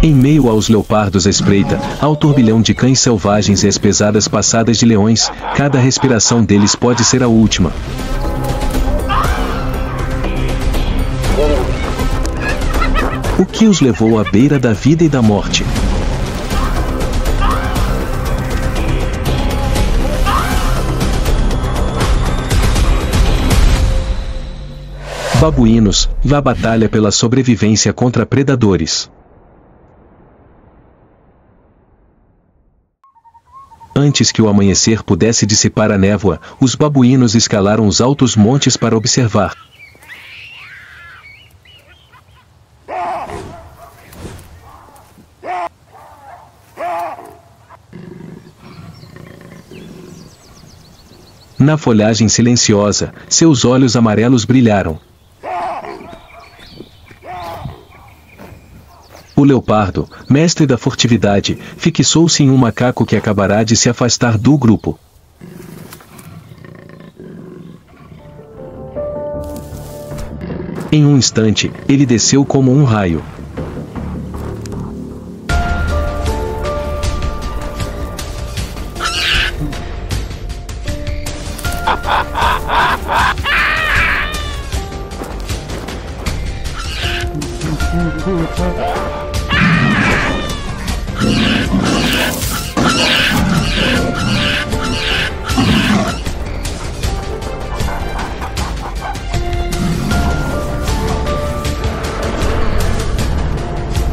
Em meio aos leopardos à espreita, ao turbilhão de cães selvagens e as pesadas passadas de leões, cada respiração deles pode ser a última. O que os levou à beira da vida e da morte? Babuínos, a batalha pela sobrevivência contra predadores. Antes que o amanhecer pudesse dissipar a névoa, os babuínos escalaram os altos montes para observar. Na folhagem silenciosa, seus olhos amarelos brilharam. O leopardo, mestre da furtividade, fixou-se em um macaco que acabará de se afastar do grupo. Em um instante, ele desceu como um raio.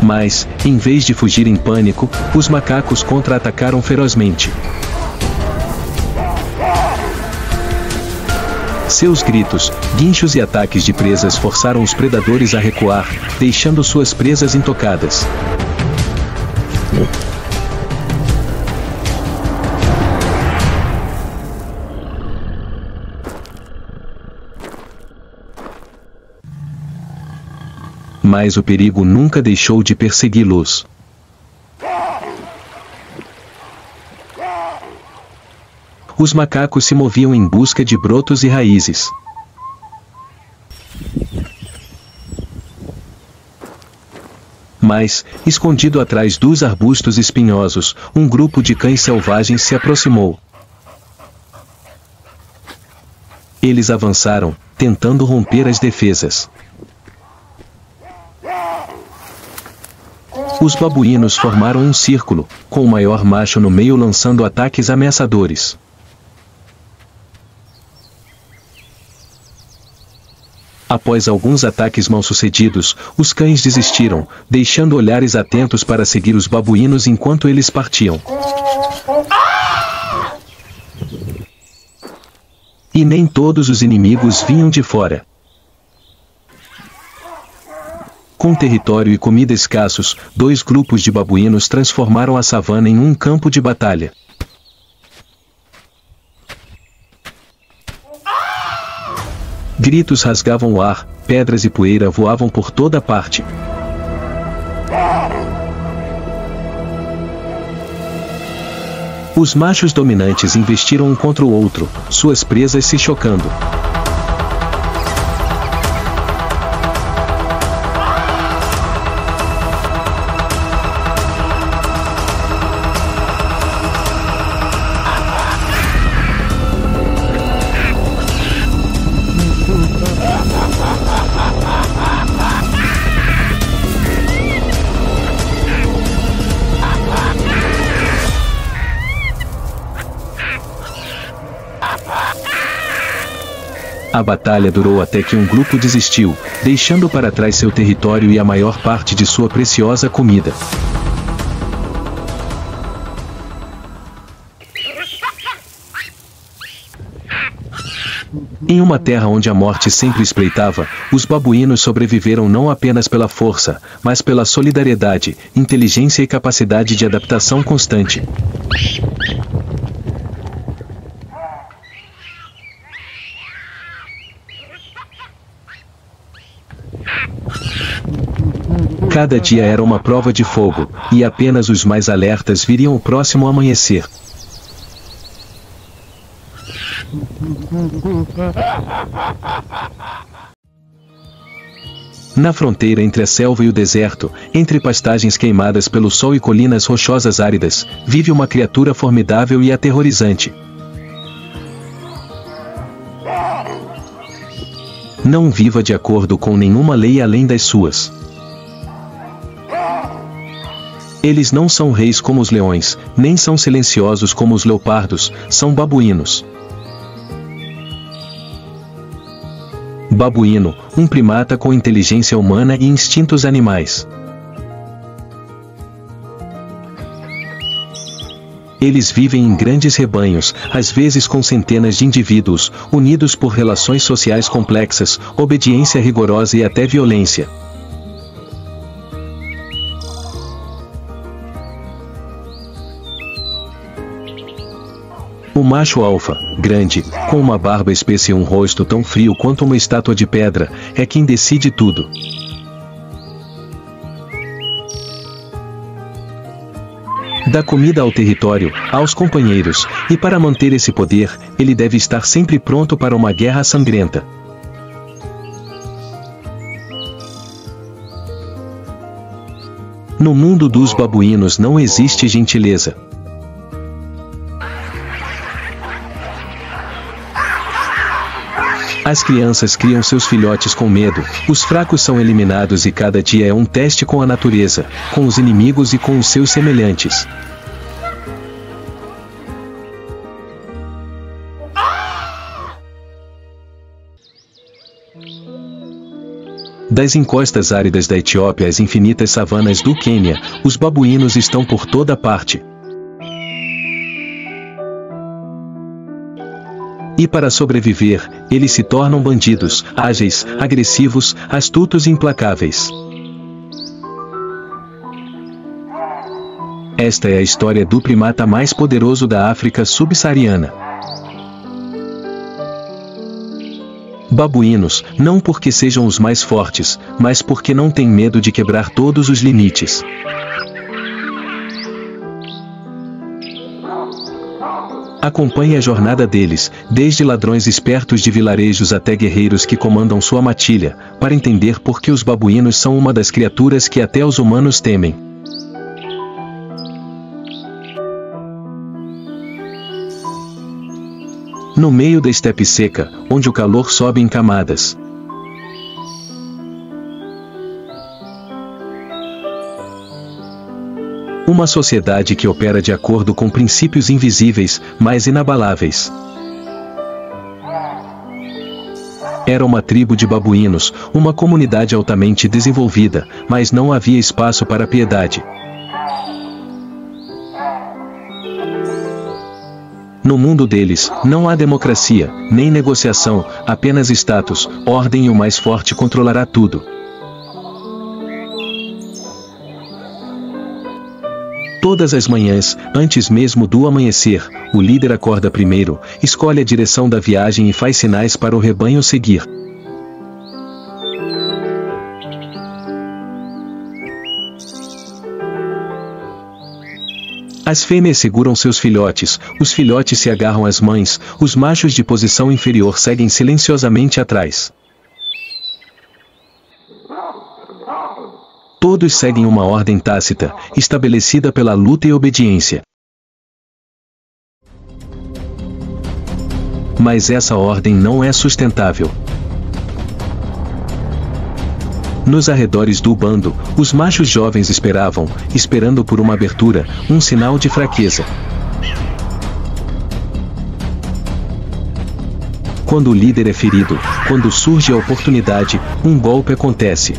Mas, em vez de fugir em pânico, os macacos contra-atacaram ferozmente. Seus gritos, guinchos e ataques de presas forçaram os predadores a recuar, deixando suas presas intocadas. Mas o perigo nunca deixou de persegui-los. Os macacos se moviam em busca de brotos e raízes. Mas, escondido atrás dos arbustos espinhosos, um grupo de cães selvagens se aproximou. Eles avançaram, tentando romper as defesas. Os babuínos formaram um círculo, com o maior macho no meio lançando ataques ameaçadores. Após alguns ataques mal-sucedidos, os cães desistiram, deixando olhares atentos para seguir os babuínos enquanto eles partiam. E nem todos os inimigos vinham de fora. Com território e comida escassos, dois grupos de babuínos transformaram a savana em um campo de batalha. Gritos rasgavam o ar, pedras e poeira voavam por toda parte. Os machos dominantes investiram um contra o outro, suas presas se chocando. A batalha durou até que um grupo desistiu, deixando para trás seu território e a maior parte de sua preciosa comida. Em uma terra onde a morte sempre espreitava, os babuínos sobreviveram não apenas pela força, mas pela solidariedade, inteligência e capacidade de adaptação constante. Cada dia era uma prova de fogo, e apenas os mais alertas viriam o próximo amanhecer. Na fronteira entre a selva e o deserto, entre pastagens queimadas pelo sol e colinas rochosas áridas, vive uma criatura formidável e aterrorizante. Não viva de acordo com nenhuma lei além das suas. Eles não são reis como os leões, nem são silenciosos como os leopardos, são babuínos. Babuíno, um primata com inteligência humana e instintos animais. Eles vivem em grandes rebanhos, às vezes com centenas de indivíduos, unidos por relações sociais complexas, obediência rigorosa e até violência. O macho alfa, grande, com uma barba espessa e um rosto tão frio quanto uma estátua de pedra, é quem decide tudo. Dá comida ao território, aos companheiros, e para manter esse poder, ele deve estar sempre pronto para uma guerra sangrenta. No mundo dos babuínos não existe gentileza. As crianças criam seus filhotes com medo, os fracos são eliminados e cada dia é um teste com a natureza, com os inimigos e com os seus semelhantes. Das encostas áridas da Etiópia às infinitas savanas do Quênia, os babuínos estão por toda parte. E para sobreviver, eles se tornam bandidos, ágeis, agressivos, astutos e implacáveis. Esta é a história do primata mais poderoso da África subsaariana. Babuínos, não porque sejam os mais fortes, mas porque não têm medo de quebrar todos os limites. Acompanhe a jornada deles, desde ladrões espertos de vilarejos até guerreiros que comandam sua matilha, para entender por que os babuínos são uma das criaturas que até os humanos temem. No meio da estepe seca, onde o calor sobe em camadas. Uma sociedade que opera de acordo com princípios invisíveis, mas inabaláveis. Era uma tribo de babuínos, uma comunidade altamente desenvolvida, mas não havia espaço para piedade. No mundo deles, não há democracia, nem negociação, apenas status, ordem e o mais forte controlará tudo. Todas as manhãs, antes mesmo do amanhecer, o líder acorda primeiro, escolhe a direção da viagem e faz sinais para o rebanho seguir. As fêmeas seguram seus filhotes, os filhotes se agarram às mães, os machos de posição inferior seguem silenciosamente atrás. Todos seguem uma ordem tácita, estabelecida pela luta e obediência. Mas essa ordem não é sustentável. Nos arredores do bando, os machos jovens esperavam, esperando por uma abertura, um sinal de fraqueza. Quando o líder é ferido, quando surge a oportunidade, um golpe acontece.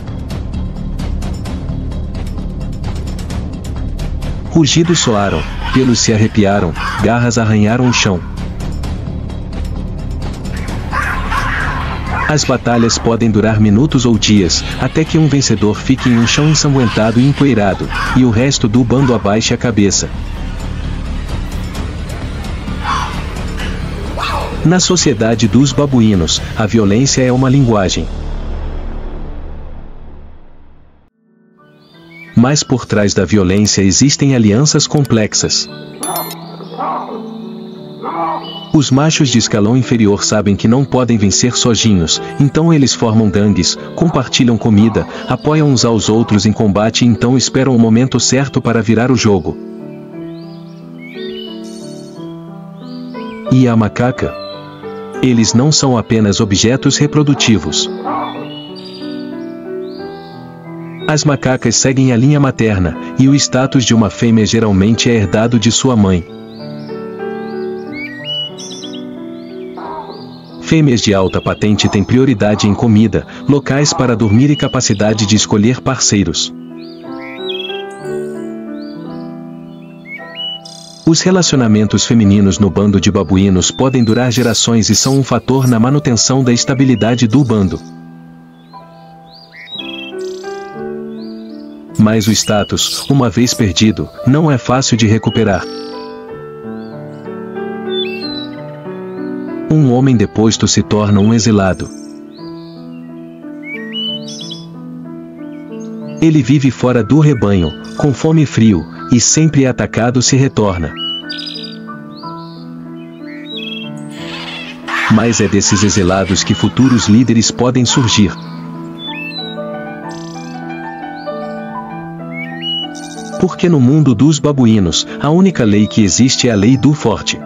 Rugidos soaram, pelos se arrepiaram, garras arranharam o chão. As batalhas podem durar minutos ou dias, até que um vencedor fique em um chão ensanguentado e empoeirado, e o resto do bando abaixe a cabeça. Na sociedade dos babuínos, a violência é uma linguagem. Mas por trás da violência existem alianças complexas. Os machos de escalão inferior sabem que não podem vencer sozinhos, então eles formam gangues, compartilham comida, apoiam uns aos outros em combate e então esperam o momento certo para virar o jogo. E a macaca? Eles não são apenas objetos reprodutivos. As macacas seguem a linha materna, e o status de uma fêmea geralmente é herdado de sua mãe. Fêmeas de alta patente têm prioridade em comida, locais para dormir e capacidade de escolher parceiros. Os relacionamentos femininos no bando de babuínos podem durar gerações e são um fator na manutenção da estabilidade do bando. Mas o status, uma vez perdido, não é fácil de recuperar. Um homem deposto se torna um exilado. Ele vive fora do rebanho, com fome e frio, e sempre atacado se retorna. Mas é desses exilados que futuros líderes podem surgir. Porque no mundo dos babuínos, a única lei que existe é a lei do forte.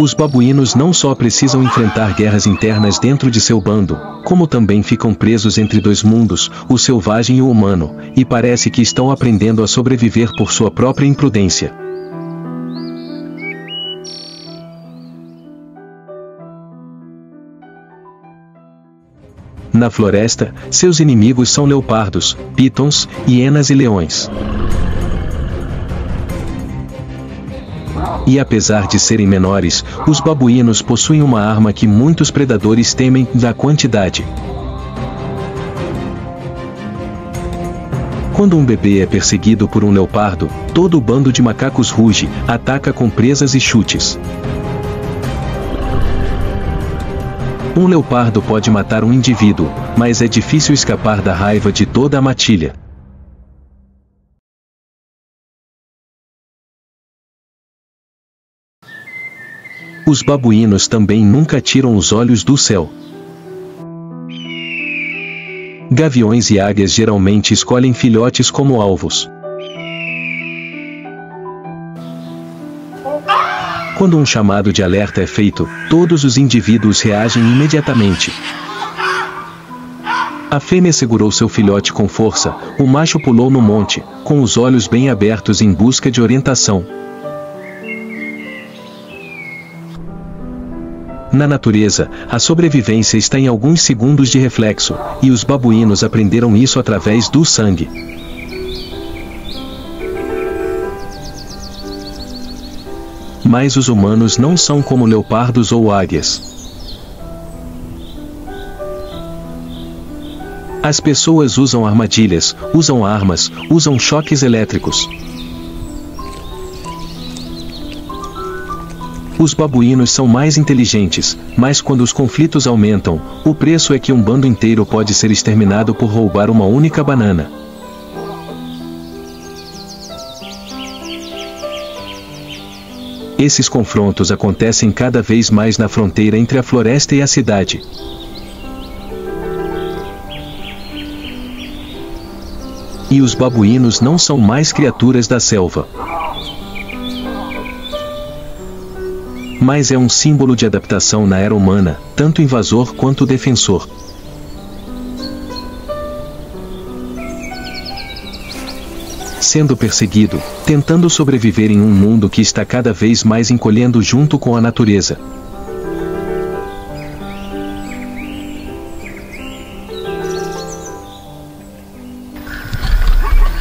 Os babuínos não só precisam enfrentar guerras internas dentro de seu bando, como também ficam presos entre dois mundos, o selvagem e o humano, e parece que estão aprendendo a sobreviver por sua própria imprudência. Na floresta, seus inimigos são leopardos, pitons, hienas e leões. E apesar de serem menores, os babuínos possuem uma arma que muitos predadores temem, da quantidade. Quando um bebê é perseguido por um leopardo, todo o bando de macacos ruge, ataca com presas e chutes. Um leopardo pode matar um indivíduo, mas é difícil escapar da raiva de toda a matilha. Os babuínos também nunca tiram os olhos do céu. Gaviões e águias geralmente escolhem filhotes como alvos. Quando um chamado de alerta é feito, todos os indivíduos reagem imediatamente. A fêmea segurou seu filhote com força, o macho pulou no monte, com os olhos bem abertos em busca de orientação. Na natureza, a sobrevivência está em alguns segundos de reflexo, e os babuínos aprenderam isso através do sangue. Mas os humanos não são como leopardos ou águias. As pessoas usam armadilhas, usam armas, usam choques elétricos. Os babuínos são mais inteligentes, mas quando os conflitos aumentam, o preço é que um bando inteiro pode ser exterminado por roubar uma única banana. Esses confrontos acontecem cada vez mais na fronteira entre a floresta e a cidade. E os babuínos não são mais criaturas da selva. Mas é um símbolo de adaptação na era humana, tanto invasor quanto defensor. Sendo perseguido, tentando sobreviver em um mundo que está cada vez mais encolhendo junto com a natureza.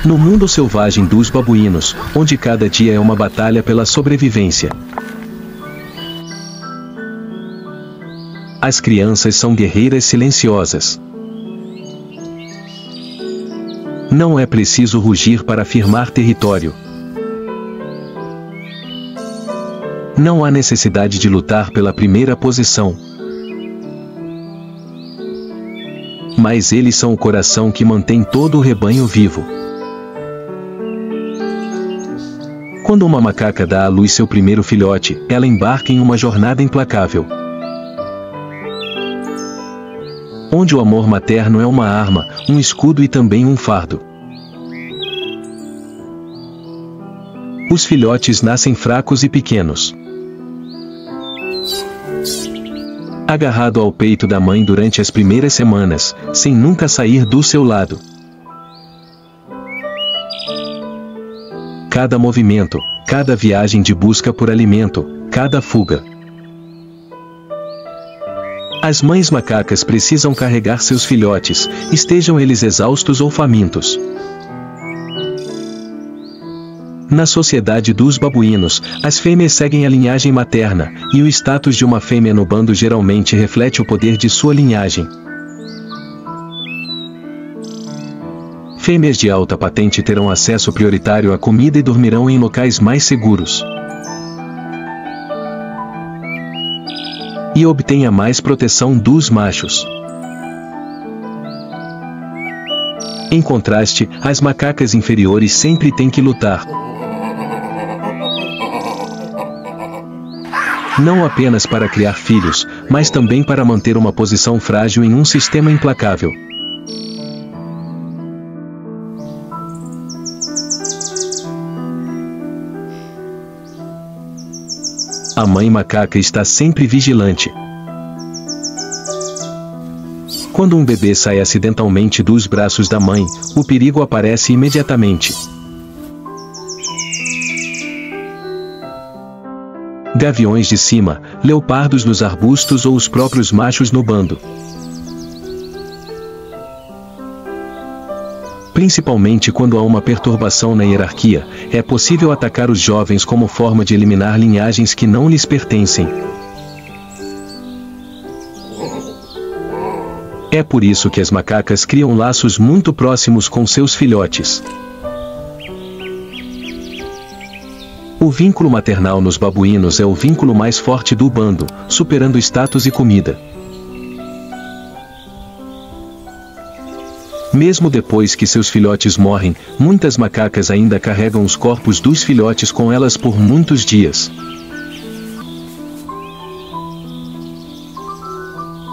No mundo selvagem dos babuínos, onde cada dia é uma batalha pela sobrevivência. As crianças são guerreiras silenciosas. Não é preciso rugir para afirmar território. Não há necessidade de lutar pela primeira posição. Mas eles são o coração que mantém todo o rebanho vivo. Quando uma macaca dá à luz seu primeiro filhote, ela embarca em uma jornada implacável, onde o amor materno é uma arma, um escudo e também um fardo. Os filhotes nascem fracos e pequenos. Agarrado ao peito da mãe durante as primeiras semanas, sem nunca sair do seu lado. Cada movimento, cada viagem de busca por alimento, cada fuga. As mães macacas precisam carregar seus filhotes, estejam eles exaustos ou famintos. Na sociedade dos babuínos, as fêmeas seguem a linhagem materna, e o status de uma fêmea no bando geralmente reflete o poder de sua linhagem. Fêmeas de alta patente terão acesso prioritário à comida e dormirão em locais mais seguros. E obtêm a mais proteção dos machos. Em contraste, as macacas inferiores sempre têm que lutar. Não apenas para criar filhos, mas também para manter uma posição frágil em um sistema implacável. A mãe macaca está sempre vigilante. Quando um bebê sai acidentalmente dos braços da mãe, o perigo aparece imediatamente. Gaviões de cima, leopardos nos arbustos ou os próprios machos no bando. Principalmente quando há uma perturbação na hierarquia, é possível atacar os jovens como forma de eliminar linhagens que não lhes pertencem. É por isso que as macacas criam laços muito próximos com seus filhotes. O vínculo maternal nos babuínos é o vínculo mais forte do bando, superando status e comida. Mesmo depois que seus filhotes morrem, muitas macacas ainda carregam os corpos dos filhotes com elas por muitos dias.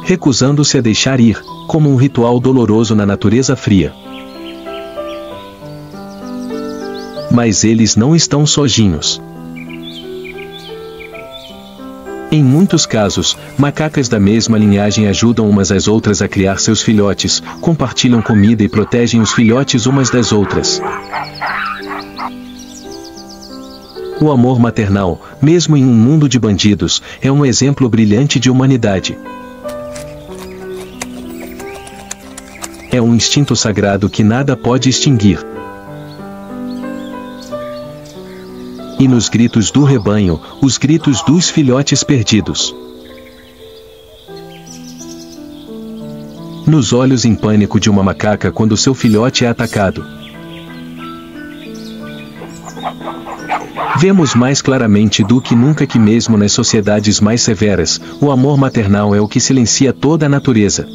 Recusando-se a deixar ir, como um ritual doloroso na natureza fria. Mas eles não estão sozinhos. Em muitos casos, macacas da mesma linhagem ajudam umas às outras a criar seus filhotes, compartilham comida e protegem os filhotes umas das outras. O amor maternal, mesmo em um mundo de bandidos, é um exemplo brilhante de humanidade. É um instinto sagrado que nada pode extinguir. E nos gritos do rebanho, os gritos dos filhotes perdidos. Nos olhos em pânico de uma macaca quando seu filhote é atacado. Vemos mais claramente do que nunca que mesmo nas sociedades mais severas, o amor maternal é o que silencia toda a natureza.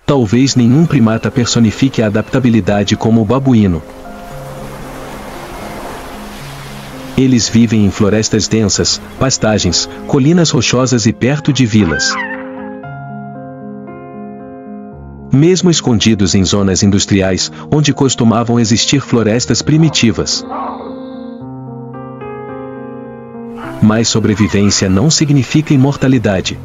Talvez nenhum primata personifique a adaptabilidade como o babuíno. Eles vivem em florestas densas, pastagens, colinas rochosas e perto de vilas. Mesmo escondidos em zonas industriais, onde costumavam existir florestas primitivas. Mas sobrevivência não significa imortalidade.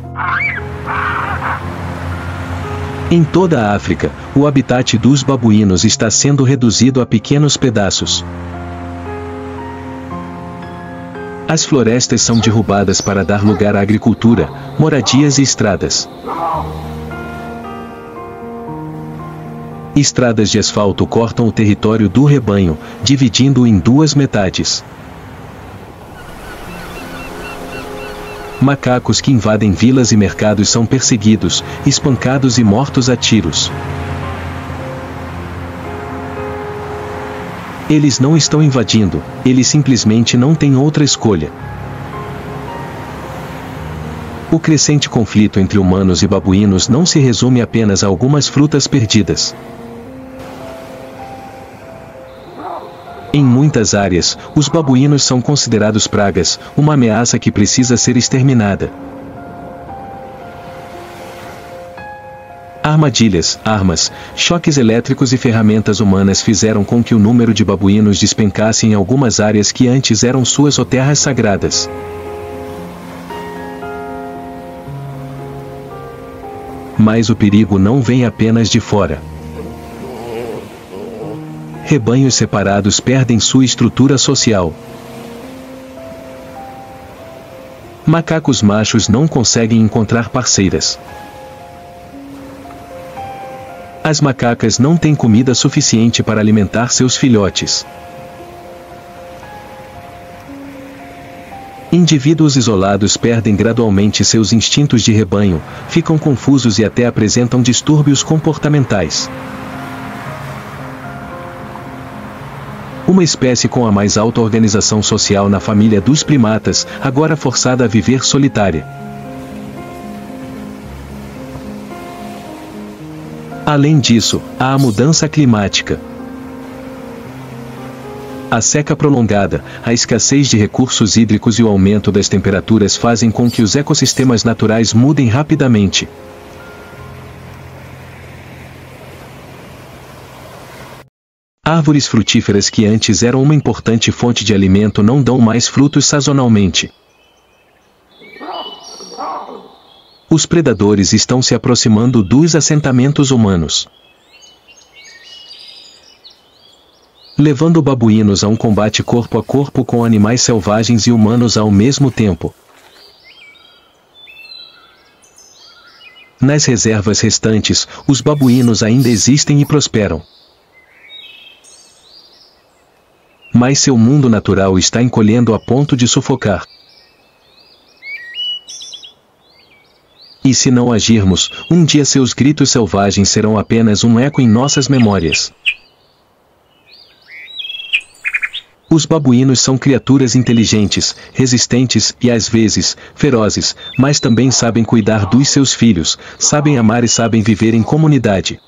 Em toda a África, o habitat dos babuínos está sendo reduzido a pequenos pedaços. As florestas são derrubadas para dar lugar à agricultura, moradias e estradas. Estradas de asfalto cortam o território do rebanho, dividindo-o em duas metades. Macacos que invadem vilas e mercados são perseguidos, espancados e mortos a tiros. Eles não estão invadindo, eles simplesmente não têm outra escolha. O crescente conflito entre humanos e babuínos não se resume apenas a algumas frutas perdidas. Em muitas áreas, os babuínos são considerados pragas, uma ameaça que precisa ser exterminada. Armadilhas, armas, choques elétricos e ferramentas humanas fizeram com que o número de babuínos despencasse em algumas áreas que antes eram suas terras sagradas. Mas o perigo não vem apenas de fora. Rebanhos separados perdem sua estrutura social. Macacos machos não conseguem encontrar parceiras. As macacas não têm comida suficiente para alimentar seus filhotes. Indivíduos isolados perdem gradualmente seus instintos de rebanho, ficam confusos e até apresentam distúrbios comportamentais. Uma espécie com a mais alta organização social na família dos primatas, agora forçada a viver solitária. Além disso, há a mudança climática. A seca prolongada, a escassez de recursos hídricos e o aumento das temperaturas fazem com que os ecossistemas naturais mudem rapidamente. Árvores frutíferas que antes eram uma importante fonte de alimento não dão mais frutos sazonalmente. Os predadores estão se aproximando dos assentamentos humanos, levando babuínos a um combate corpo a corpo com animais selvagens e humanos ao mesmo tempo. Nas reservas restantes, os babuínos ainda existem e prosperam. Mas seu mundo natural está encolhendo a ponto de sufocar. E se não agirmos, um dia seus gritos selvagens serão apenas um eco em nossas memórias. Os babuínos são criaturas inteligentes, resistentes e às vezes, ferozes, mas também sabem cuidar dos seus filhos, sabem amar e sabem viver em comunidade.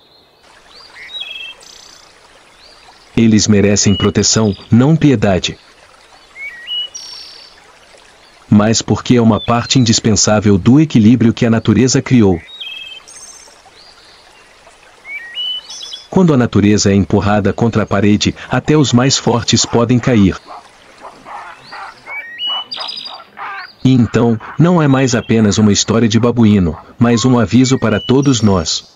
Eles merecem proteção, não piedade. Mas porque é uma parte indispensável do equilíbrio que a natureza criou. Quando a natureza é empurrada contra a parede, até os mais fortes podem cair. E então, não é mais apenas uma história de babuíno, mas um aviso para todos nós.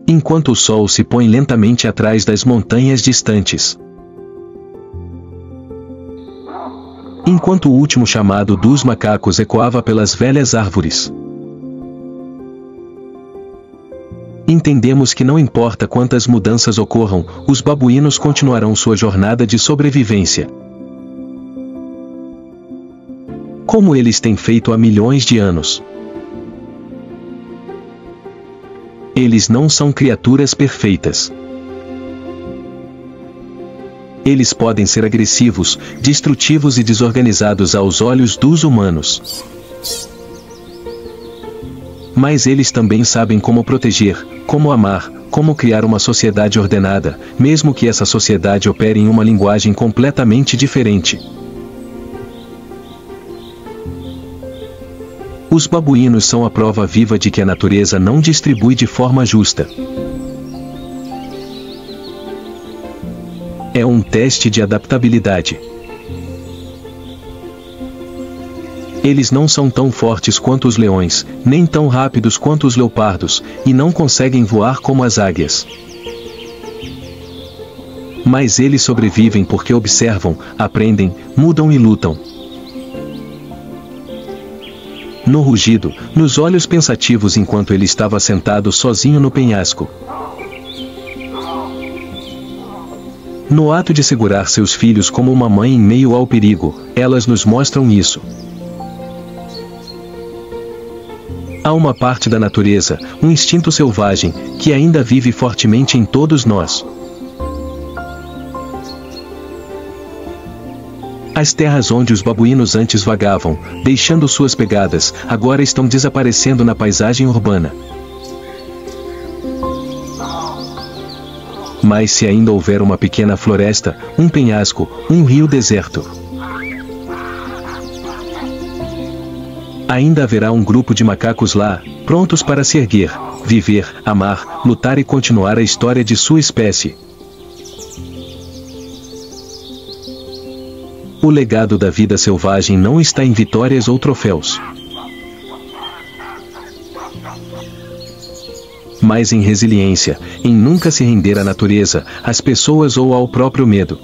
Enquanto o sol se põe lentamente atrás das montanhas distantes. Enquanto o último chamado dos macacos ecoava pelas velhas árvores. Entendemos que não importa quantas mudanças ocorram, os babuínos continuarão sua jornada de sobrevivência. Como eles têm feito há milhões de anos. Eles não são criaturas perfeitas. Eles podem ser agressivos, destrutivos e desorganizados aos olhos dos humanos. Mas eles também sabem como proteger, como amar, como criar uma sociedade ordenada, mesmo que essa sociedade opere em uma linguagem completamente diferente. Os babuínos são a prova viva de que a natureza não distribui de forma justa. É um teste de adaptabilidade. Eles não são tão fortes quanto os leões, nem tão rápidos quanto os leopardos, e não conseguem voar como as águias. Mas eles sobrevivem porque observam, aprendem, mudam e lutam. No rugido, nos olhos pensativos enquanto ele estava sentado sozinho no penhasco. No ato de segurar seus filhos como uma mãe em meio ao perigo, elas nos mostram isso. Há uma parte da natureza, um instinto selvagem, que ainda vive fortemente em todos nós. As terras onde os babuínos antes vagavam, deixando suas pegadas, agora estão desaparecendo na paisagem urbana. Mas se ainda houver uma pequena floresta, um penhasco, um rio deserto, ainda haverá um grupo de macacos lá, prontos para se erguer, viver, amar, lutar e continuar a história de sua espécie. O legado da vida selvagem não está em vitórias ou troféus, mas em resiliência, em nunca se render à natureza, às pessoas ou ao próprio medo.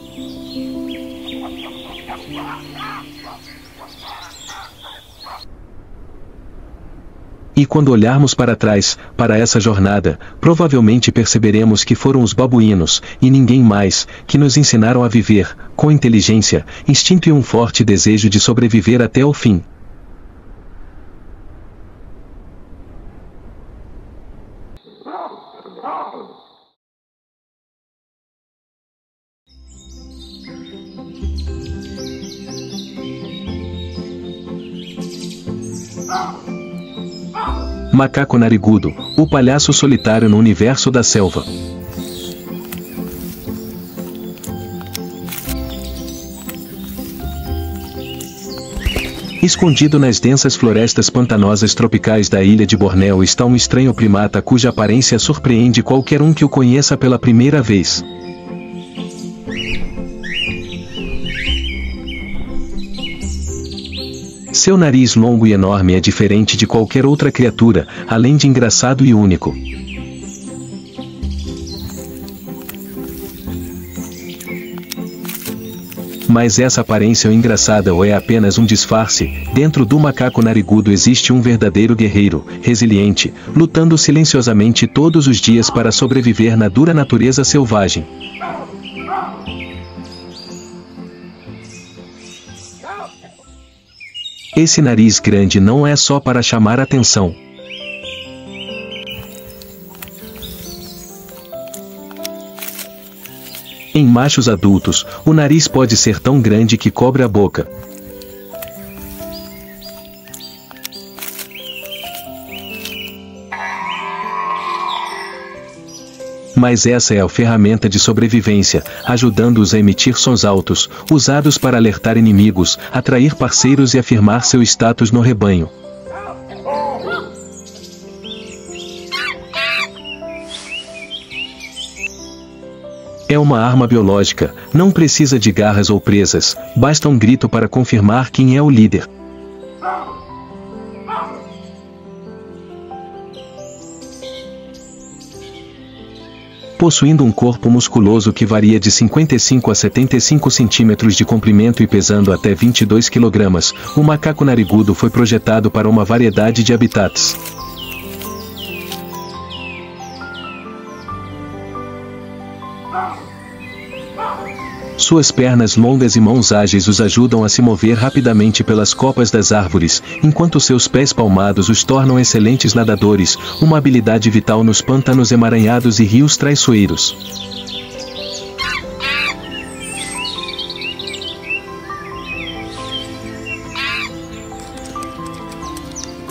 E quando olharmos para trás, para essa jornada, provavelmente perceberemos que foram os babuínos, e ninguém mais, que nos ensinaram a viver, com inteligência, instinto e um forte desejo de sobreviver até o fim. Macaco narigudo, o palhaço solitário no universo da selva. Escondido nas densas florestas pantanosas tropicais da ilha de Bornéu está um estranho primata cuja aparência surpreende qualquer um que o conheça pela primeira vez. Seu nariz longo e enorme é diferente de qualquer outra criatura, além de engraçado e único. Mas essa aparência é engraçada ou é apenas um disfarce? Dentro do macaco narigudo existe um verdadeiro guerreiro, resiliente, lutando silenciosamente todos os dias para sobreviver na dura natureza selvagem. Esse nariz grande não é só para chamar atenção. Em machos adultos, o nariz pode ser tão grande que cobre a boca. Mas essa é a ferramenta de sobrevivência, ajudando-os a emitir sons altos, usados para alertar inimigos, atrair parceiros e afirmar seu status no rebanho. É uma arma biológica, não precisa de garras ou presas, basta um grito para confirmar quem é o líder. Possuindo um corpo musculoso que varia de 55 a 75 centímetros de comprimento e pesando até 22 kg, o macaco narigudo foi projetado para uma variedade de habitats. Suas pernas longas e mãos ágeis os ajudam a se mover rapidamente pelas copas das árvores, enquanto seus pés palmados os tornam excelentes nadadores, uma habilidade vital nos pântanos emaranhados e rios traiçoeiros.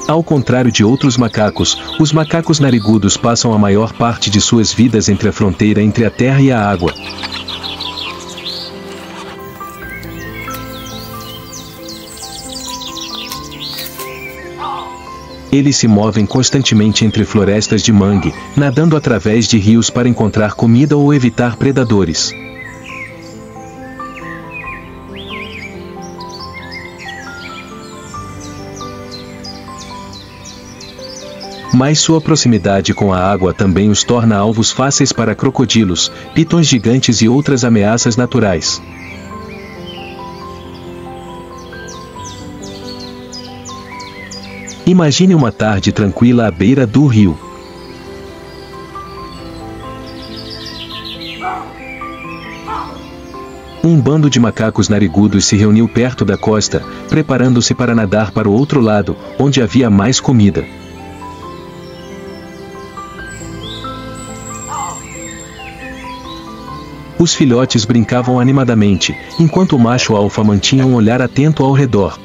Ao contrário de outros macacos, os macacos narigudos passam a maior parte de suas vidas entre a fronteira entre a terra e a água. Eles se movem constantemente entre florestas de mangue, nadando através de rios para encontrar comida ou evitar predadores. Mas sua proximidade com a água também os torna alvos fáceis para crocodilos, pitões gigantes e outras ameaças naturais. Imagine uma tarde tranquila à beira do rio. Um bando de macacos narigudos se reuniu perto da costa, preparando-se para nadar para o outro lado, onde havia mais comida. Os filhotes brincavam animadamente, enquanto o macho alfa mantinha um olhar atento ao redor.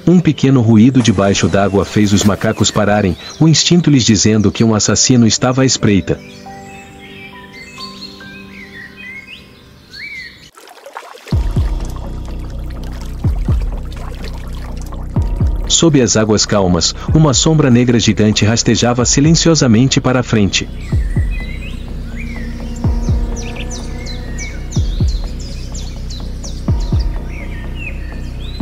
Um pequeno ruído debaixo d'água fez os macacos pararem, o instinto lhes dizendo que um assassino estava à espreita. Sob as águas calmas, uma sombra negra gigante rastejava silenciosamente para a frente.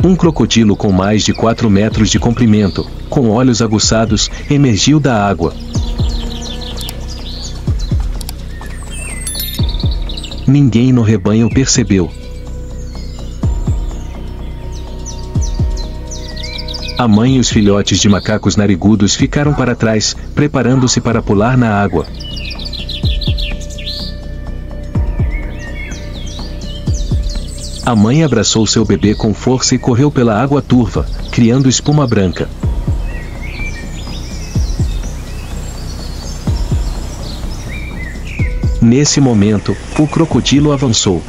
Um crocodilo com mais de 4 metros de comprimento, com olhos aguçados, emergiu da água. Ninguém no rebanho percebeu. A mãe e os filhotes de macacos narigudos ficaram para trás, preparando-se para pular na água. A mãe abraçou seu bebê com força e correu pela água turva, criando espuma branca. Nesse momento, o crocodilo avançou.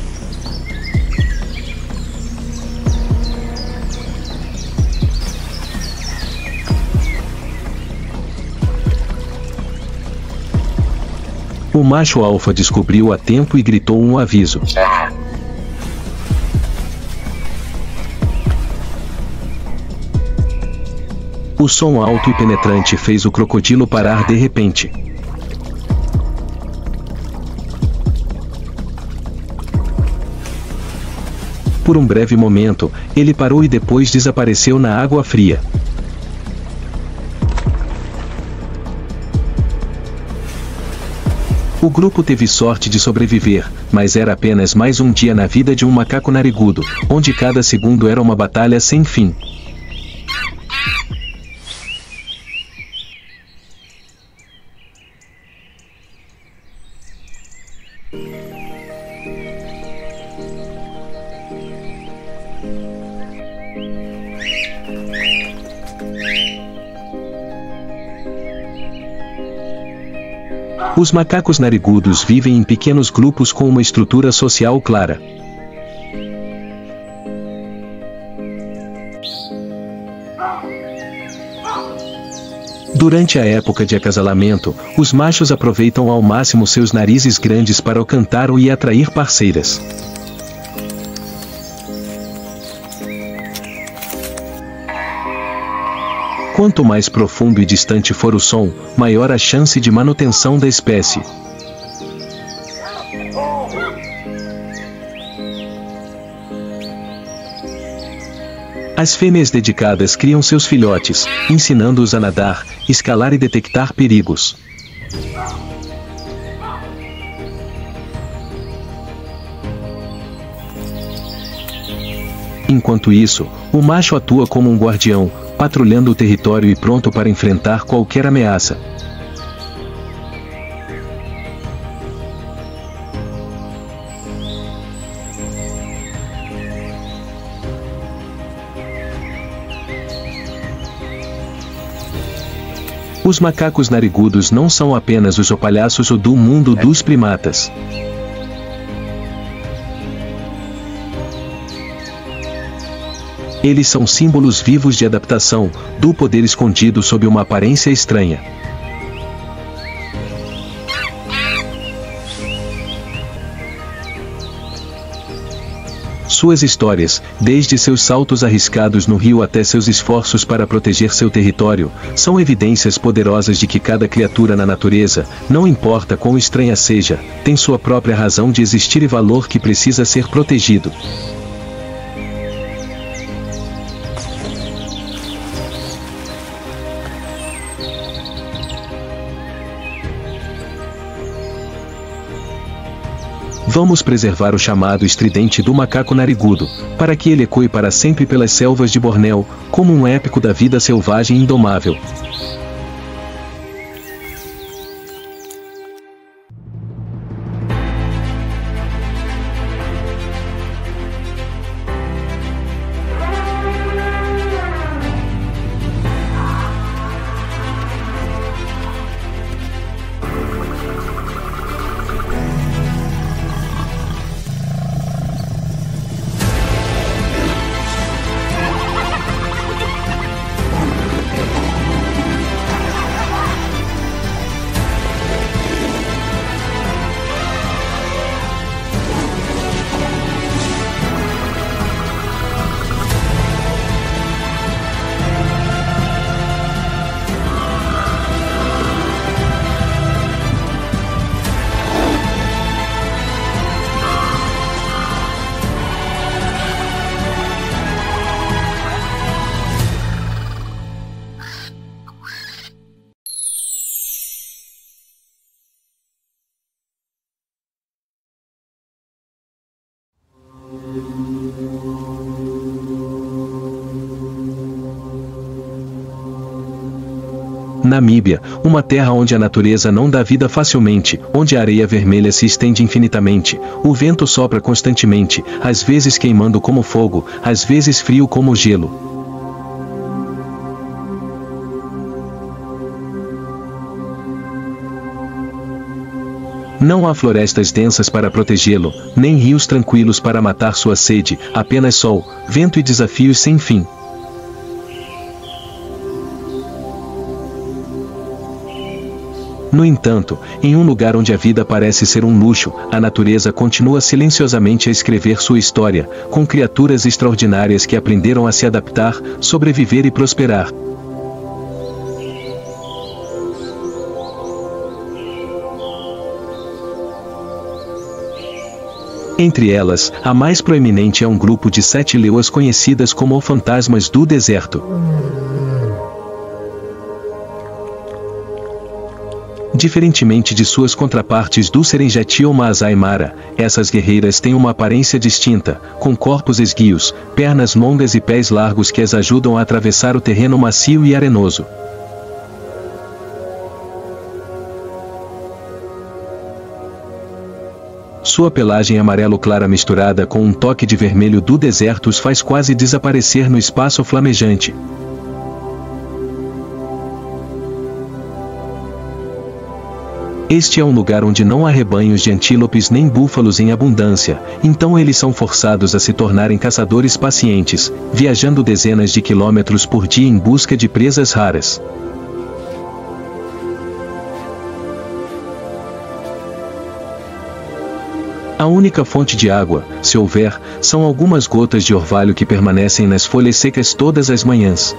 O macho alfa descobriu a tempo e gritou um aviso. O som alto e penetrante fez o crocodilo parar de repente. Por um breve momento, ele parou e depois desapareceu na água fria. O grupo teve sorte de sobreviver, mas era apenas mais um dia na vida de um macaco narigudo, onde cada segundo era uma batalha sem fim. Os macacos narigudos vivem em pequenos grupos com uma estrutura social clara. Durante a época de acasalamento, os machos aproveitam ao máximo seus narizes grandes para o cantar e atrair parceiras. Quanto mais profundo e distante for o som, maior a chance de manutenção da espécie. As fêmeas dedicadas criam seus filhotes, ensinando-os a nadar, escalar e detectar perigos. Enquanto isso, o macho atua como um guardião, patrulhando o território e pronto para enfrentar qualquer ameaça. Os macacos narigudos não são apenas os opalhaços do mundo dos primatas. Eles são símbolos vivos de adaptação, do poder escondido sob uma aparência estranha. Suas histórias, desde seus saltos arriscados no rio até seus esforços para proteger seu território, são evidências poderosas de que cada criatura na natureza, não importa quão estranha seja, tem sua própria razão de existir e valor que precisa ser protegido. Vamos preservar o chamado estridente do macaco narigudo, para que ele ecoe para sempre pelas selvas de Bornéu, como um épico da vida selvagem indomável. Namíbia, uma terra onde a natureza não dá vida facilmente, onde a areia vermelha se estende infinitamente, o vento sopra constantemente, às vezes queimando como fogo, às vezes frio como gelo. Não há florestas densas para protegê-lo, nem rios tranquilos para matar sua sede, apenas sol, vento e desafios sem fim. No entanto, em um lugar onde a vida parece ser um luxo, a natureza continua silenciosamente a escrever sua história, com criaturas extraordinárias que aprenderam a se adaptar, sobreviver e prosperar. Entre elas, a mais proeminente é um grupo de 7 leoas conhecidas como fantasmas do deserto. Diferentemente de suas contrapartes do Serengeti ou Maasai Mara, essas guerreiras têm uma aparência distinta, com corpos esguios, pernas longas e pés largos que as ajudam a atravessar o terreno macio e arenoso. Sua pelagem amarelo clara misturada com um toque de vermelho do deserto os faz quase desaparecer no espaço flamejante. Este é um lugar onde não há rebanhos de antílopes nem búfalos em abundância, então eles são forçados a se tornarem caçadores pacientes, viajando dezenas de quilômetros por dia em busca de presas raras. A única fonte de água, se houver, são algumas gotas de orvalho que permanecem nas folhas secas todas as manhãs.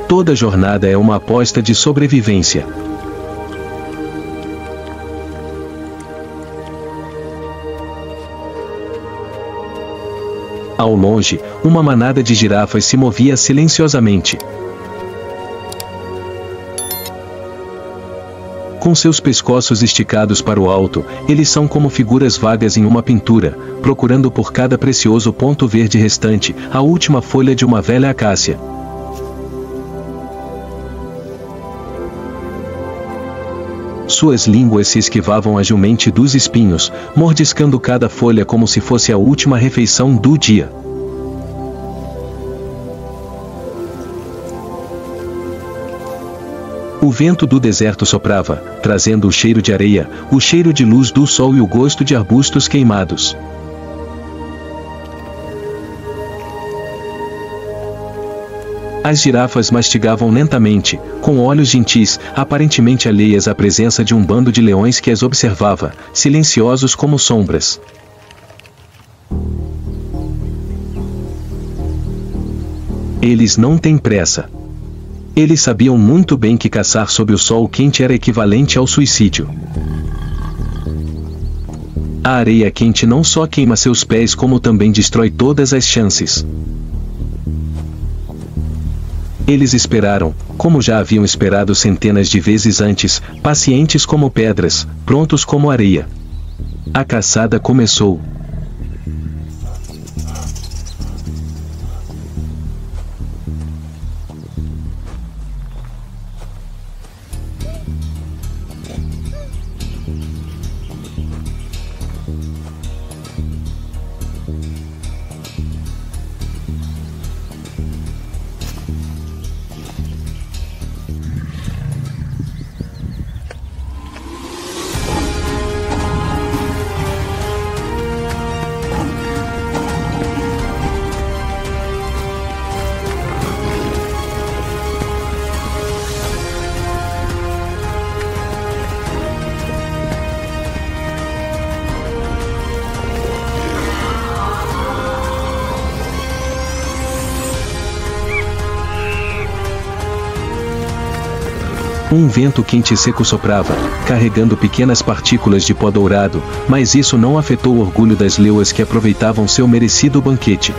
Toda jornada é uma aposta de sobrevivência. Ao longe, uma manada de girafas se movia silenciosamente. Com seus pescoços esticados para o alto, eles são como figuras vagas em uma pintura, procurando por cada precioso ponto verde restante, a última folha de uma velha acácia. Suas línguas se esquivavam agilmente dos espinhos, mordiscando cada folha como se fosse a última refeição do dia. O vento do deserto soprava, trazendo o cheiro de areia, o cheiro de luz do sol e o gosto de arbustos queimados. As girafas mastigavam lentamente, com olhos gentis, aparentemente alheias à presença de um bando de leões que as observava, silenciosos como sombras. Eles não têm pressa. Eles sabiam muito bem que caçar sob o sol quente era equivalente ao suicídio. A areia quente não só queima seus pés como também destrói todas as chances. Eles esperaram, como já haviam esperado centenas de vezes antes, pacientes como pedras, prontos como areia. A caçada começou. Um vento quente e seco soprava, carregando pequenas partículas de pó dourado, mas isso não afetou o orgulho das leoas que aproveitavam seu merecido banquete.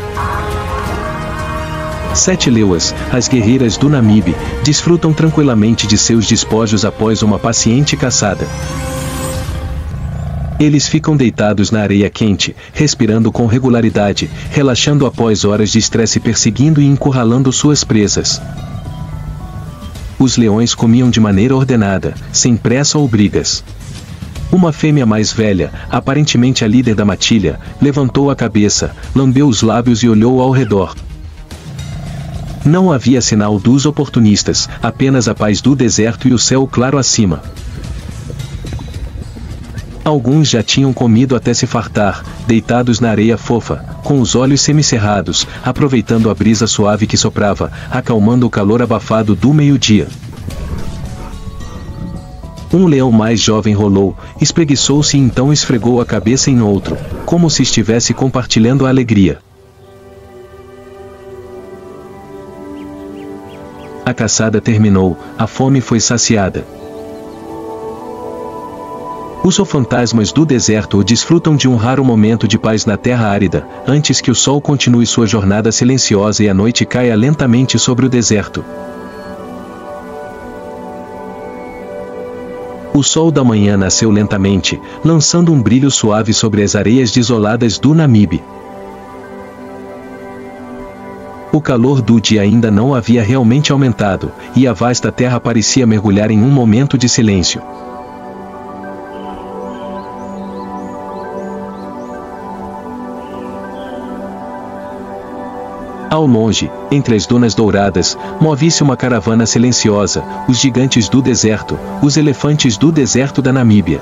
7 leoas, as guerreiras do Namibe, desfrutam tranquilamente de seus despojos após uma paciente caçada. Eles ficam deitados na areia quente, respirando com regularidade, relaxando após horas de estresse perseguindo e encurralando suas presas. os leões comiam de maneira ordenada, sem pressa ou brigas. Uma fêmea mais velha, aparentemente a líder da matilha, levantou a cabeça, lambeu os lábios e olhou ao redor. Não havia sinal dos oportunistas, apenas a paz do deserto e o céu claro acima. Alguns já tinham comido até se fartar, deitados na areia fofa, com os olhos semicerrados, aproveitando a brisa suave que soprava, acalmando o calor abafado do meio-dia. Um leão mais jovem rolou, espreguiçou-se e então esfregou a cabeça em outro, como se estivesse compartilhando a alegria. A caçada terminou, a fome foi saciada. Os fantasmas do deserto desfrutam de um raro momento de paz na terra árida, antes que o sol continue sua jornada silenciosa e a noite caia lentamente sobre o deserto. O sol da manhã nasceu lentamente, lançando um brilho suave sobre as areias desoladas do Namibe. O calor do dia ainda não havia realmente aumentado, e a vasta terra parecia mergulhar em um momento de silêncio. Ao longe, entre as dunas douradas, move-se uma caravana silenciosa, os gigantes do deserto, os elefantes do deserto da Namíbia.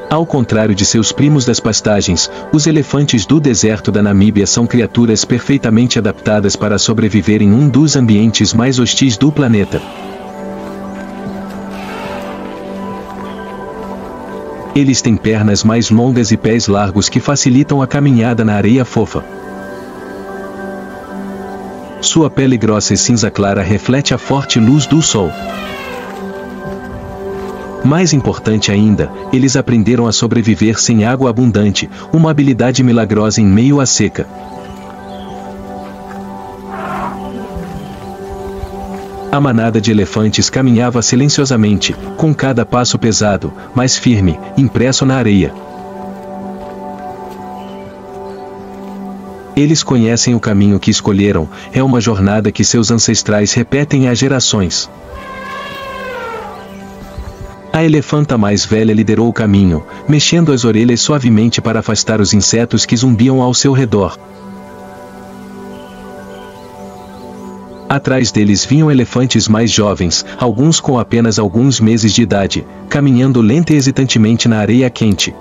Ao contrário de seus primos das pastagens, os elefantes do deserto da Namíbia são criaturas perfeitamente adaptadas para sobreviver em um dos ambientes mais hostis do planeta. Eles têm pernas mais longas e pés largos que facilitam a caminhada na areia fofa. Sua pele grossa e cinza clara reflete a forte luz do sol. Mais importante ainda, eles aprenderam a sobreviver sem água abundante, uma habilidade milagrosa em meio à seca. A manada de elefantes caminhava silenciosamente, com cada passo pesado, mas firme, impresso na areia. Eles conhecem o caminho que escolheram, é uma jornada que seus ancestrais repetem há gerações. A elefanta mais velha liderou o caminho, mexendo as orelhas suavemente para afastar os insetos que zumbiam ao seu redor. Atrás deles vinham elefantes mais jovens, alguns com apenas alguns meses de idade, caminhando lenta e hesitantemente na areia quente.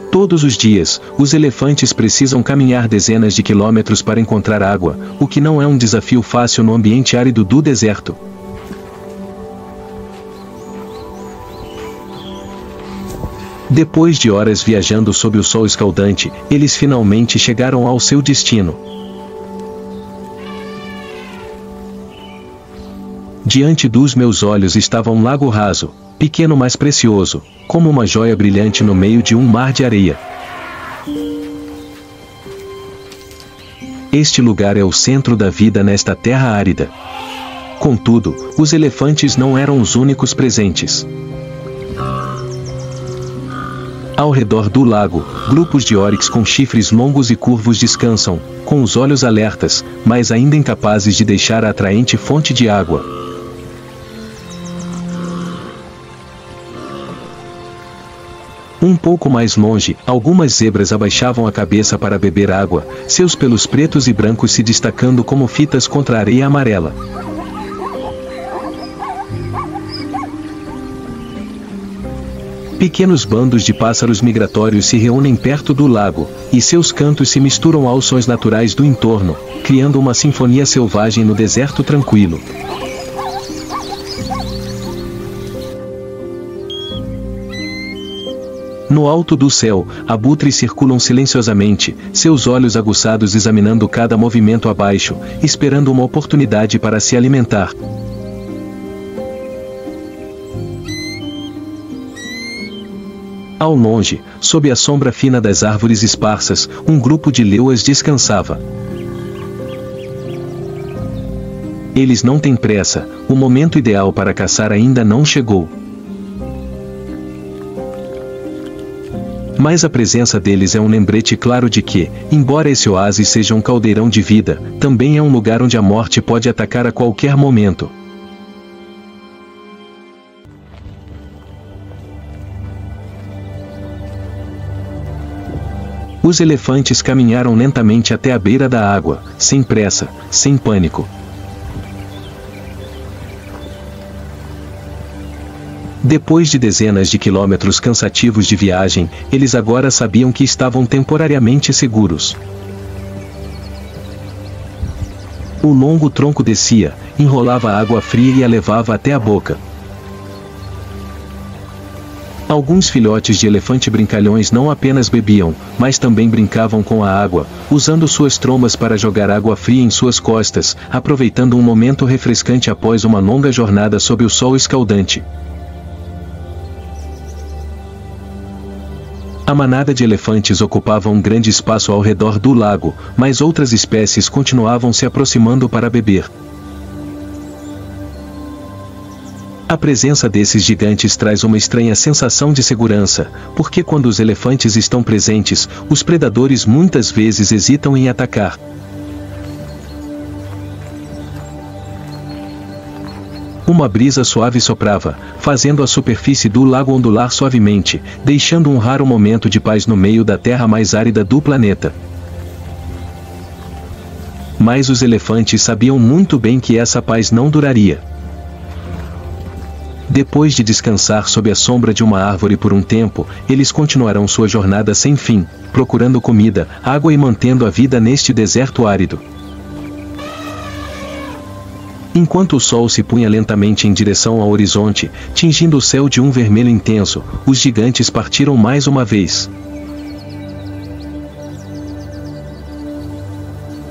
Todos os dias, os elefantes precisam caminhar dezenas de quilômetros para encontrar água, o que não é um desafio fácil no ambiente árido do deserto. Depois de horas viajando sob o sol escaldante, eles finalmente chegaram ao seu destino. Diante dos meus olhos estava um lago raso, pequeno mas precioso, como uma joia brilhante no meio de um mar de areia. Este lugar é o centro da vida nesta terra árida. Contudo, os elefantes não eram os únicos presentes. Ao redor do lago, grupos de oryx com chifres longos e curvos descansam, com os olhos alertas, mas ainda incapazes de deixar a atraente fonte de água. Um pouco mais longe, algumas zebras abaixavam a cabeça para beber água, seus pelos pretos e brancos se destacando como fitas contra a areia amarela. Pequenos bandos de pássaros migratórios se reúnem perto do lago, e seus cantos se misturam aos sons naturais do entorno, criando uma sinfonia selvagem no deserto tranquilo. No alto do céu, abutres circulam silenciosamente, seus olhos aguçados examinando cada movimento abaixo, esperando uma oportunidade para se alimentar. Ao longe, sob a sombra fina das árvores esparsas, um grupo de leoas descansava. Eles não têm pressa, o momento ideal para caçar ainda não chegou. Mas a presença deles é um lembrete claro de que, embora esse oásis seja um caldeirão de vida, também é um lugar onde a morte pode atacar a qualquer momento. Os elefantes caminharam lentamente até a beira da água, sem pressa, sem pânico. Depois de dezenas de quilômetros cansativos de viagem, eles agora sabiam que estavam temporariamente seguros. O longo tronco descia, enrolava a água fria e a levava até a boca. Alguns filhotes de elefante brincalhões não apenas bebiam, mas também brincavam com a água, usando suas trombas para jogar água fria em suas costas, aproveitando um momento refrescante após uma longa jornada sob o sol escaldante. A manada de elefantes ocupava um grande espaço ao redor do lago, mas outras espécies continuavam se aproximando para beber. A presença desses gigantes traz uma estranha sensação de segurança, porque quando os elefantes estão presentes, os predadores muitas vezes hesitam em atacar. Uma brisa suave soprava, fazendo a superfície do lago ondular suavemente, deixando um raro momento de paz no meio da terra mais árida do planeta. Mas os elefantes sabiam muito bem que essa paz não duraria. Depois de descansar sob a sombra de uma árvore por um tempo, eles continuarão sua jornada sem fim, procurando comida, água e mantendo a vida neste deserto árido. Enquanto o sol se punha lentamente em direção ao horizonte, tingindo o céu de um vermelho intenso, os gigantes partiram mais uma vez.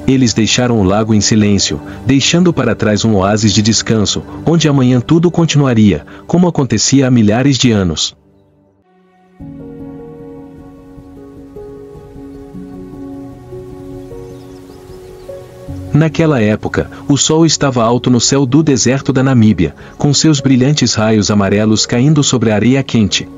Eles deixaram o lago em silêncio, deixando para trás um oásis de descanso, onde amanhã tudo continuaria, como acontecia há milhares de anos. Naquela época, o sol estava alto no céu do deserto da Namíbia, com seus brilhantes raios amarelos caindo sobre a areia quente.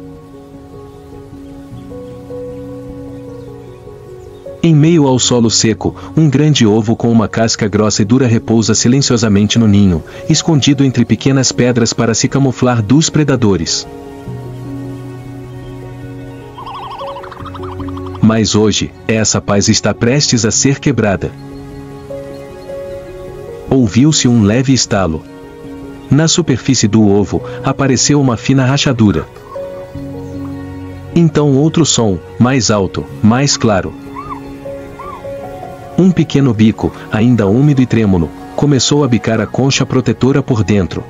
Em meio ao solo seco, um grande ovo com uma casca grossa e dura repousa silenciosamente no ninho, escondido entre pequenas pedras para se camuflar dos predadores. Mas hoje, essa paz está prestes a ser quebrada. Ouviu-se um leve estalo. Na superfície do ovo, apareceu uma fina rachadura. Então outro som, mais alto, mais claro. Um pequeno bico, ainda úmido e trêmulo, começou a bicar a concha protetora por dentro.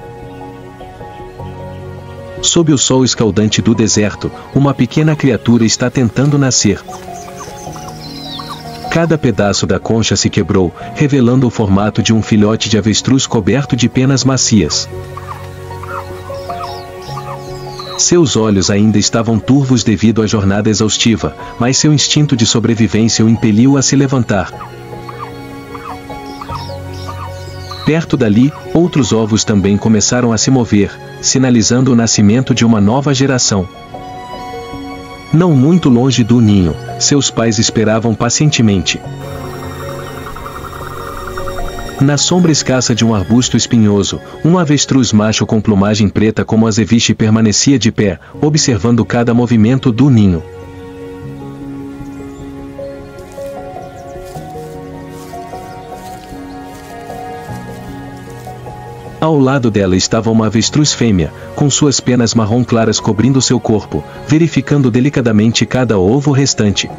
Sob o sol escaldante do deserto, uma pequena criatura está tentando nascer. Cada pedaço da concha se quebrou, revelando o formato de um filhote de avestruz coberto de penas macias. Seus olhos ainda estavam turvos devido à jornada exaustiva, mas seu instinto de sobrevivência o impeliu a se levantar. Perto dali, outros ovos também começaram a se mover, sinalizando o nascimento de uma nova geração. Não muito longe do ninho, seus pais esperavam pacientemente. Na sombra escassa de um arbusto espinhoso, um avestruz macho com plumagem preta como azeviche permanecia de pé, observando cada movimento do ninho. Ao lado dela estava uma avestruz fêmea, com suas penas marrom claras cobrindo seu corpo, verificando delicadamente cada ovo restante.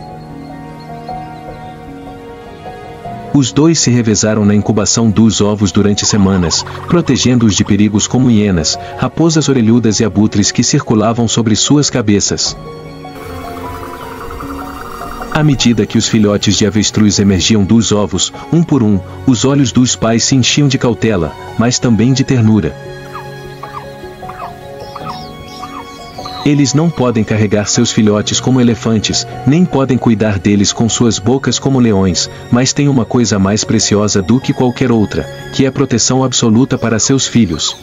Os dois se revezaram na incubação dos ovos durante semanas, protegendo-os de perigos como hienas, raposas orelhudas e abutres que circulavam sobre suas cabeças. À medida que os filhotes de avestruz emergiam dos ovos, um por um, os olhos dos pais se enchiam de cautela, mas também de ternura. Eles não podem carregar seus filhotes como elefantes, nem podem cuidar deles com suas bocas como leões, mas têm uma coisa mais preciosa do que qualquer outra, que é proteção absoluta para seus filhos.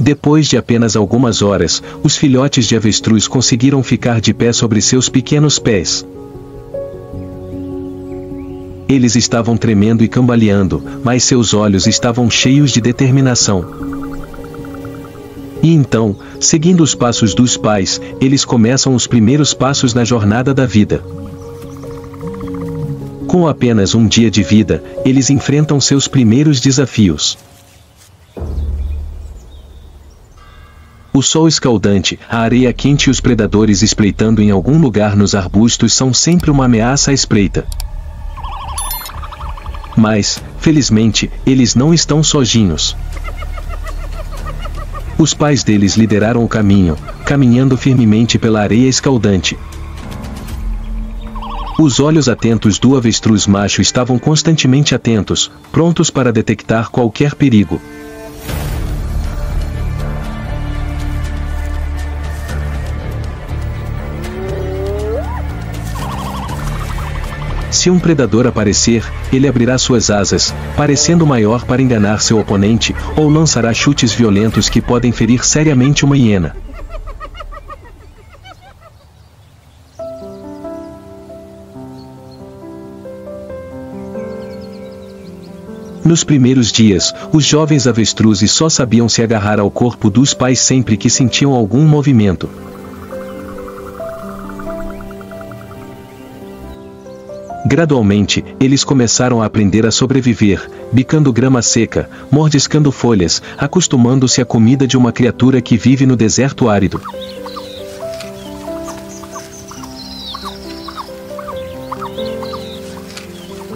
Depois de apenas algumas horas, os filhotes de avestruz conseguiram ficar de pé sobre seus pequenos pés. Eles estavam tremendo e cambaleando, mas seus olhos estavam cheios de determinação. E então, seguindo os passos dos pais, eles começam os primeiros passos na jornada da vida. Com apenas um dia de vida, eles enfrentam seus primeiros desafios. O sol escaldante, a areia quente e os predadores espreitando em algum lugar nos arbustos são sempre uma ameaça à espreita. Mas, felizmente, eles não estão sozinhos. Os pais deles lideraram o caminho, caminhando firmemente pela areia escaldante. Os olhos atentos do avestruz macho estavam constantemente atentos, prontos para detectar qualquer perigo. Se um predador aparecer, ele abrirá suas asas, parecendo maior para enganar seu oponente, ou lançará chutes violentos que podem ferir seriamente uma hiena. Nos primeiros dias, os jovens avestruzes só sabiam se agarrar ao corpo dos pais sempre que sentiam algum movimento. Gradualmente, eles começaram a aprender a sobreviver, bicando grama seca, mordiscando folhas, acostumando-se à comida de uma criatura que vive no deserto árido.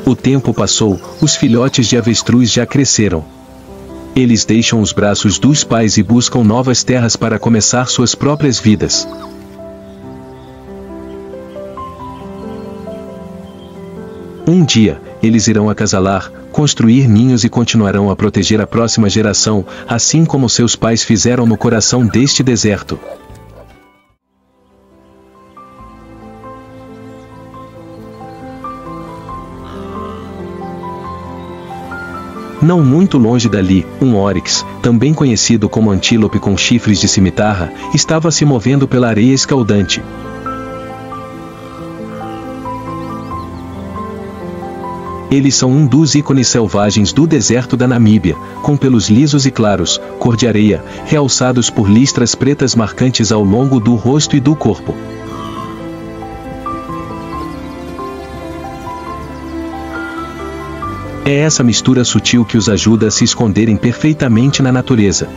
O tempo passou, os filhotes de avestruz já cresceram. Eles deixam os braços dos pais e buscam novas terras para começar suas próprias vidas. Um dia, eles irão acasalar, construir ninhos e continuarão a proteger a próxima geração, assim como seus pais fizeram no coração deste deserto. Não muito longe dali, um óryx, também conhecido como antílope com chifres de cimitarra, estava se movendo pela areia escaldante. Eles são um dos ícones selvagens do deserto da Namíbia, com pelos lisos e claros, cor de areia, realçados por listras pretas marcantes ao longo do rosto e do corpo. É essa mistura sutil que os ajuda a se esconderem perfeitamente na natureza.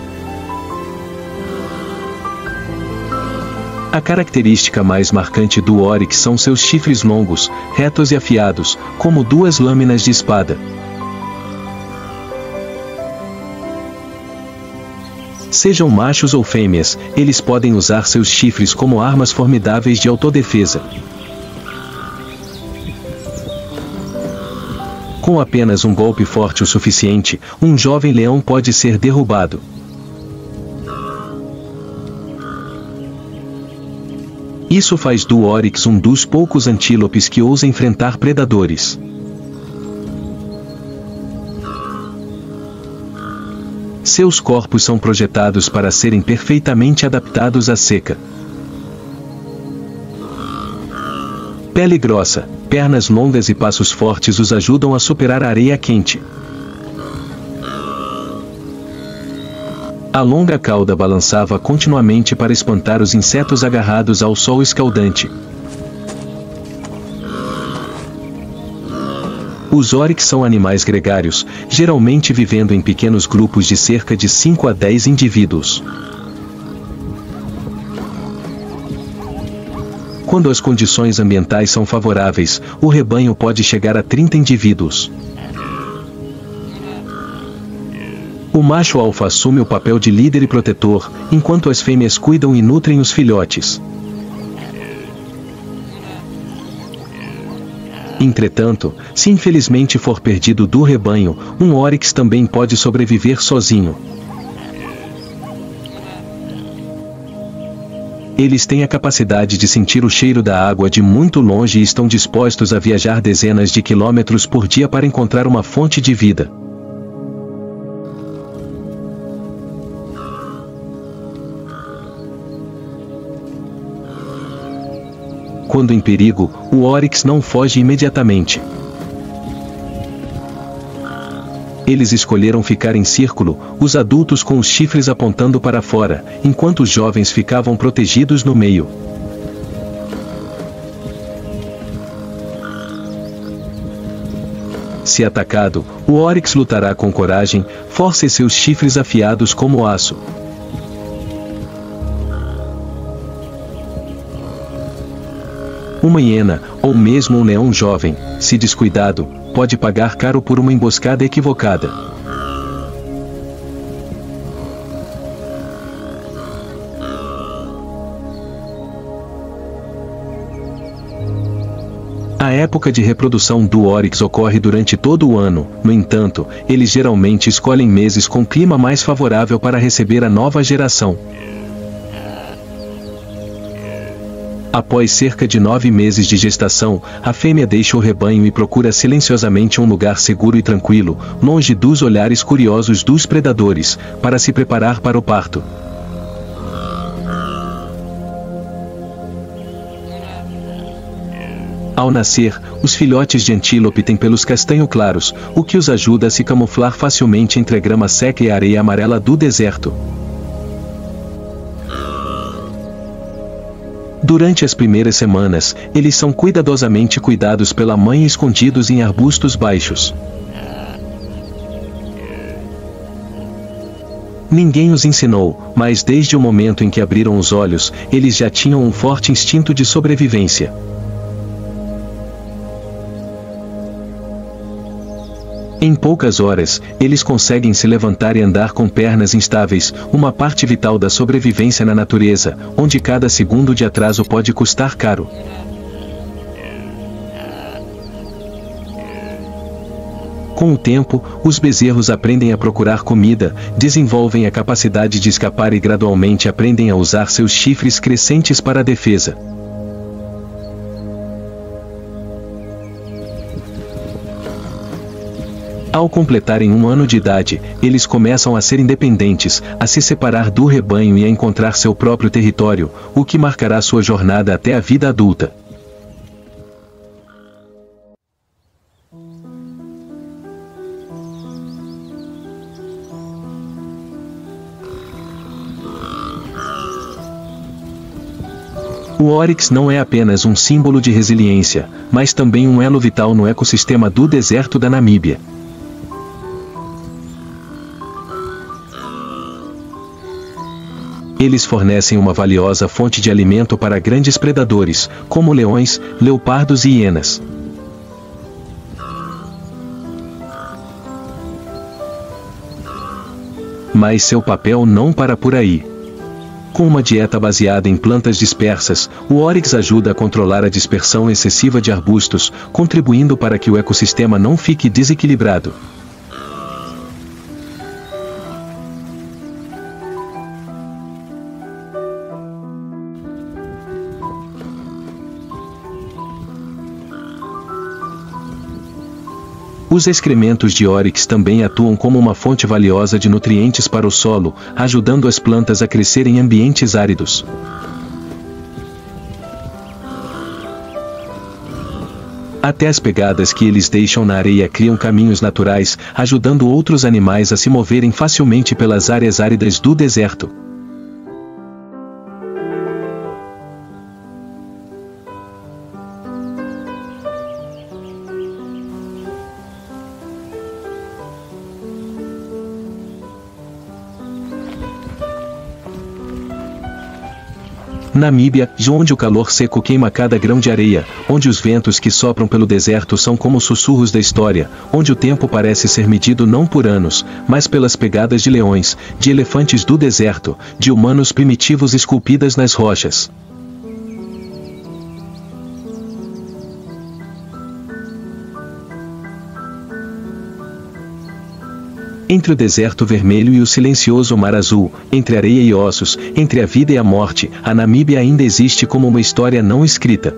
A característica mais marcante do óryx são seus chifres longos, retos e afiados, como duas lâminas de espada. Sejam machos ou fêmeas, eles podem usar seus chifres como armas formidáveis de autodefesa. Com apenas um golpe forte o suficiente, um jovem leão pode ser derrubado. Isso faz do óryx um dos poucos antílopes que ousa enfrentar predadores. Seus corpos são projetados para serem perfeitamente adaptados à seca. Pele grossa, pernas longas e passos fortes os ajudam a superar a areia quente. A longa cauda balançava continuamente para espantar os insetos agarrados ao sol escaldante. Os óryx são animais gregários, geralmente vivendo em pequenos grupos de cerca de 5 a 10 indivíduos. Quando as condições ambientais são favoráveis, o rebanho pode chegar a 30 indivíduos. O macho alfa assume o papel de líder e protetor, enquanto as fêmeas cuidam e nutrem os filhotes. Entretanto, se infelizmente for perdido do rebanho, um óryx também pode sobreviver sozinho. Eles têm a capacidade de sentir o cheiro da água de muito longe e estão dispostos a viajar dezenas de quilômetros por dia para encontrar uma fonte de vida. Quando em perigo, o Oryx não foge imediatamente. Eles escolheram ficar em círculo, os adultos com os chifres apontando para fora, enquanto os jovens ficavam protegidos no meio. Se atacado, o Oryx lutará com coragem, força e seus chifres afiados como aço. Uma hiena, ou mesmo um leão jovem, se descuidado, pode pagar caro por uma emboscada equivocada. A época de reprodução do Oryx ocorre durante todo o ano, no entanto, eles geralmente escolhem meses com clima mais favorável para receber a nova geração. Após cerca de 9 meses de gestação, a fêmea deixa o rebanho e procura silenciosamente um lugar seguro e tranquilo, longe dos olhares curiosos dos predadores, para se preparar para o parto. Ao nascer, os filhotes de antílope têm pelos castanho claros, o que os ajuda a se camuflar facilmente entre a grama seca e a areia amarela do deserto. Durante as primeiras semanas, eles são cuidadosamente cuidados pela mãe escondidos em arbustos baixos. Ninguém os ensinou, mas desde o momento em que abriram os olhos, eles já tinham um forte instinto de sobrevivência. Em poucas horas, eles conseguem se levantar e andar com pernas instáveis, uma parte vital da sobrevivência na natureza, onde cada segundo de atraso pode custar caro. Com o tempo, os bezerros aprendem a procurar comida, desenvolvem a capacidade de escapar e gradualmente aprendem a usar seus chifres crescentes para a defesa. Ao completarem 1 ano de idade, eles começam a ser independentes, a se separar do rebanho e a encontrar seu próprio território, o que marcará sua jornada até a vida adulta. O Oryx não é apenas um símbolo de resiliência, mas também um elo vital no ecossistema do deserto da Namíbia. Eles fornecem uma valiosa fonte de alimento para grandes predadores, como leões, leopardos e hienas. Mas seu papel não para por aí. Com uma dieta baseada em plantas dispersas, o Oryx ajuda a controlar a dispersão excessiva de arbustos, contribuindo para que o ecossistema não fique desequilibrado. Os excrementos de Oryx também atuam como uma fonte valiosa de nutrientes para o solo, ajudando as plantas a crescer em ambientes áridos. Até as pegadas que eles deixam na areia criam caminhos naturais, ajudando outros animais a se moverem facilmente pelas áreas áridas do deserto. Namíbia, onde o calor seco queima cada grão de areia, onde os ventos que sopram pelo deserto são como sussurros da história, onde o tempo parece ser medido não por anos, mas pelas pegadas de leões, de elefantes do deserto, de humanos primitivos esculpidas nas rochas. Entre o deserto vermelho e o silencioso mar azul, entre areia e ossos, entre a vida e a morte, a Namíbia ainda existe como uma história não escrita.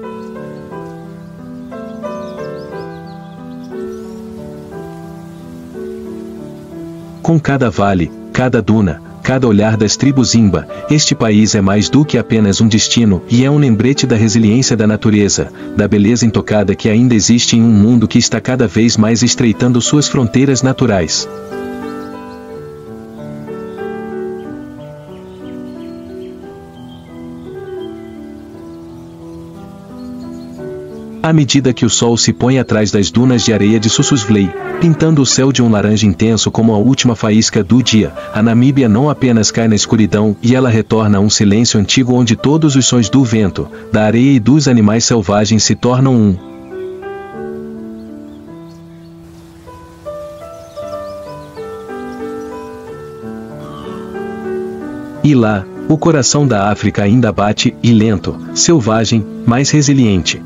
Com cada vale, cada duna, cada olhar das tribos Imba, este país é mais do que apenas um destino, e é um lembrete da resiliência da natureza, da beleza intocada que ainda existe em um mundo que está cada vez mais estreitando suas fronteiras naturais. À medida que o sol se põe atrás das dunas de areia de Sussusvlei, pintando o céu de um laranja intenso como a última faísca do dia, a Namíbia não apenas cai na escuridão, e ela retorna a um silêncio antigo onde todos os sons do vento, da areia e dos animais selvagens se tornam um. E lá, o coração da África ainda bate, e lento, selvagem, mas resiliente.